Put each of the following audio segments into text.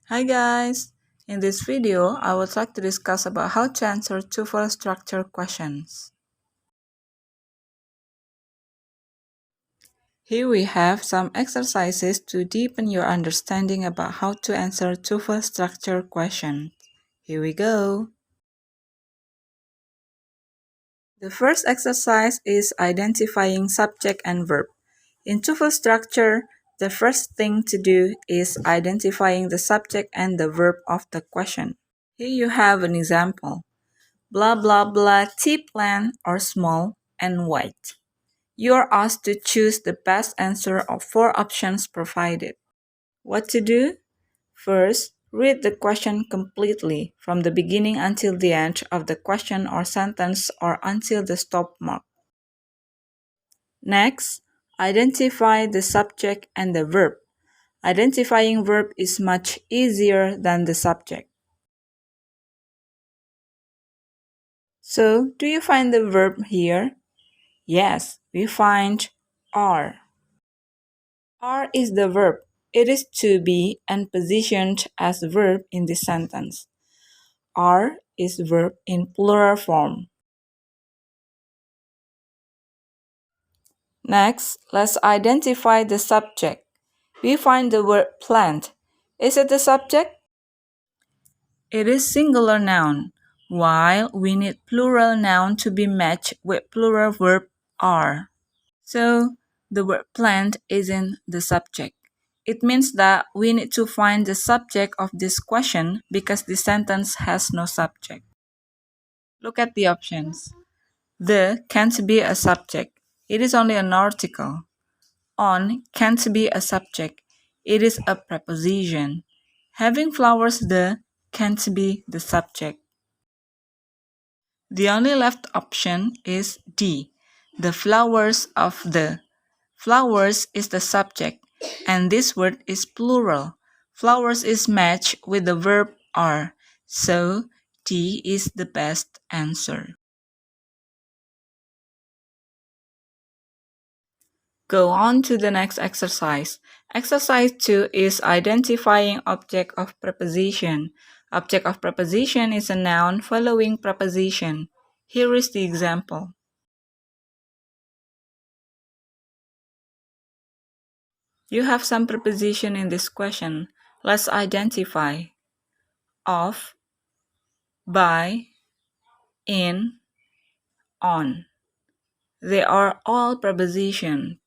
Hi guys! In this video, I would like to discuss about how to answer TOEFL structure questions. Here we have some exercises to deepen your understanding about how to answer TOEFL structure questions. Here we go! The first exercise is identifying subject and verb. In TOEFL structure, the first thing to do is identifying the subject and the verb of the question. Here you have an example. Blah blah blah tea plant are small and white. You are asked to choose the best answer of 4 options provided. What to do? First, read the question completely from the beginning until the end of the question or sentence or until the stop mark. Next, identify the subject and the verb. Identifying verb is much easier than the subject. So, do you find the verb here? Yes, we find are. Are is the verb. It is to be and positioned as verb in this sentence. Are is verb in plural form. Next, let's identify the subject. We find the word plant. Is it the subject? It is singular noun, while we need plural noun to be matched with plural verb are. So, the word plant isn't the subject. It means that we need to find the subject of this question because the sentence has no subject. Look at the options. The can't be a subject. It is only an article. On can't be a subject. It is a preposition. Having flowers the can't be the subject. The only left option is D. The flowers of the. Flowers is the subject, and this word is plural. Flowers is matched with the verb are, so D is the best answer. Go on to the next exercise. Exercise 2 is identifying object of preposition. Object of preposition is a noun following preposition. Here is the example. You have some preposition in this question. Let's identify. Of, by, in, on. They are all prepositions.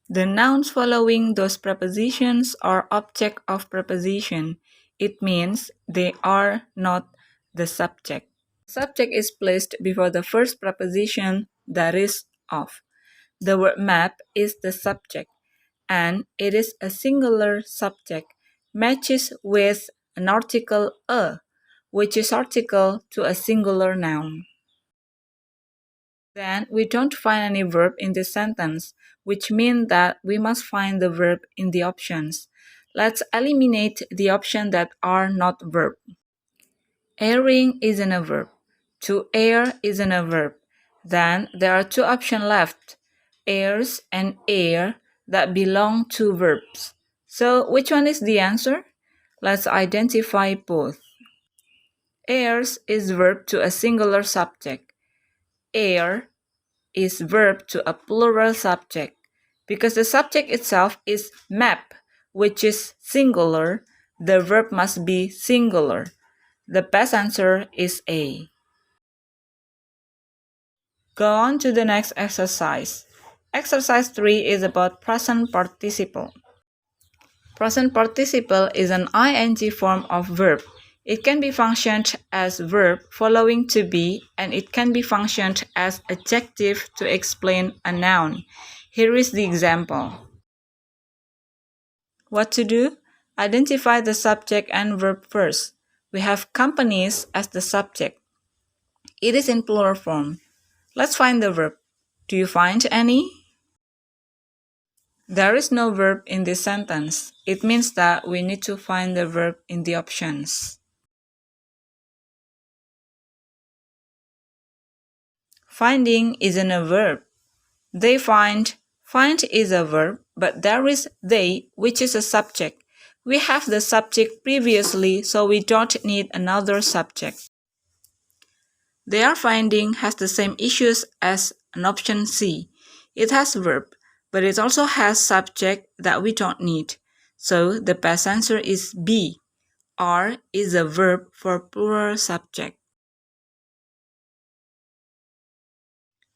The nouns following those prepositions are object of preposition. It means they are not the subject. Subject is placed before the first preposition, that is of. The word map is the subject, and it is a singular subject, matches with an article a, which is article to a singular noun. Then we don't find any verb in this sentence, which means that we must find the verb in the options. Let's eliminate the options that are not verb. Airing isn't a verb. To air isn't a verb. Then there are 2 options left, airs and air, that belong to verbs. So which one is the answer? Let's identify both. Airs is verb to a singular subject. Air is verb to a plural subject. Because the subject itself is map, which is singular, the verb must be singular. The best answer is A. Go on to the next exercise. Exercise 3 is about present participle. Present participle is an ing form of verb. It can be functioned as verb following to be, and it can be functioned as adjective to explain a noun. Here is the example. What to do? Identify the subject and verb first. We have companies as the subject. It is in plural form. Let's find the verb. Do you find any? There is no verb in this sentence. It means that we need to find the verb in the options. Finding isn't a verb. They find. Find is a verb, but there is they, which is a subject. We have the subject previously, so we don't need another subject. Their finding has the same issues as an option C. It has verb, but it also has subject that we don't need. So the best answer is B. Are is a verb for plural subject.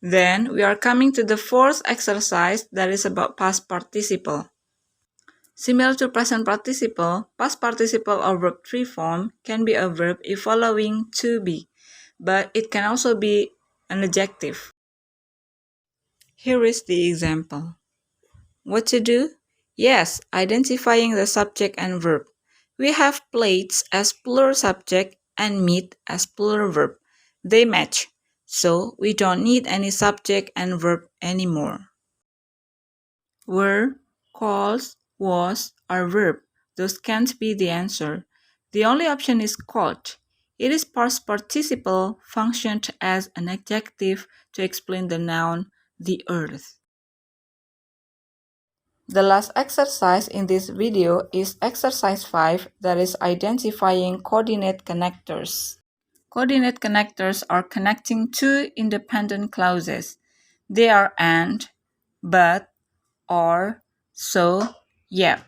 Then we are coming to the fourth exercise that is about past participle. Similar to present participle, past participle or verb 3 form can be a verb if following to be, but it can also be an adjective. Here is the example. What to do? Yes, identifying the subject and verb. We have plates as plural subject and meat as plural verb. They match, so we don't need any subject and verb anymore. Were, calls, was, or verb. Those can't be the answer. The only option is called. It is past participle functioned as an adjective to explain the noun, the earth. The last exercise in this video is exercise 5, that is identifying coordinate connectors. Coordinate connectors are connecting two independent clauses. They are and, but, or, so, yet.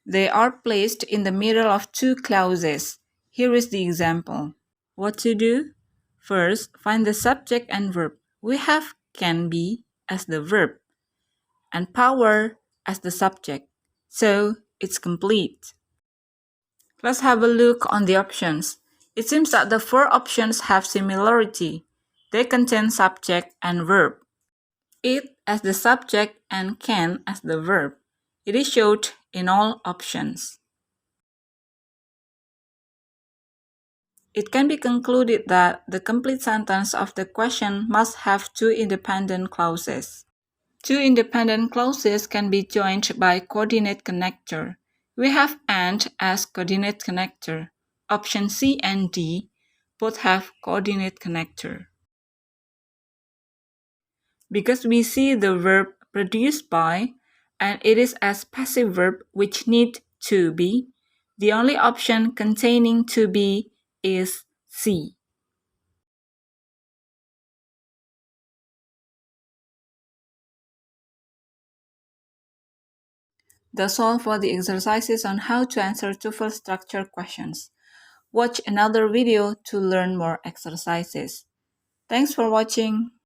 They are placed in the middle of two clauses. Here is the example. What to do? First, find the subject and verb. We have can be as the verb and power as the subject. So, it's complete. Let's have a look on the options. It seems that the four options have similarity. They contain subject and verb. It as the subject and can as the verb. It is shown in all options. It can be concluded that the complete sentence of the question must have two independent clauses. Two independent clauses can be joined by coordinate connector. We have and as coordinate connector. Option C and D both have coordinate connector. Because we see the verb produced by, and it is as passive verb which need to be, the only option containing to be is C. That's all for the exercises on how to answer TOEFL structure questions. Watch another video to learn more exercises. Thanks for watching.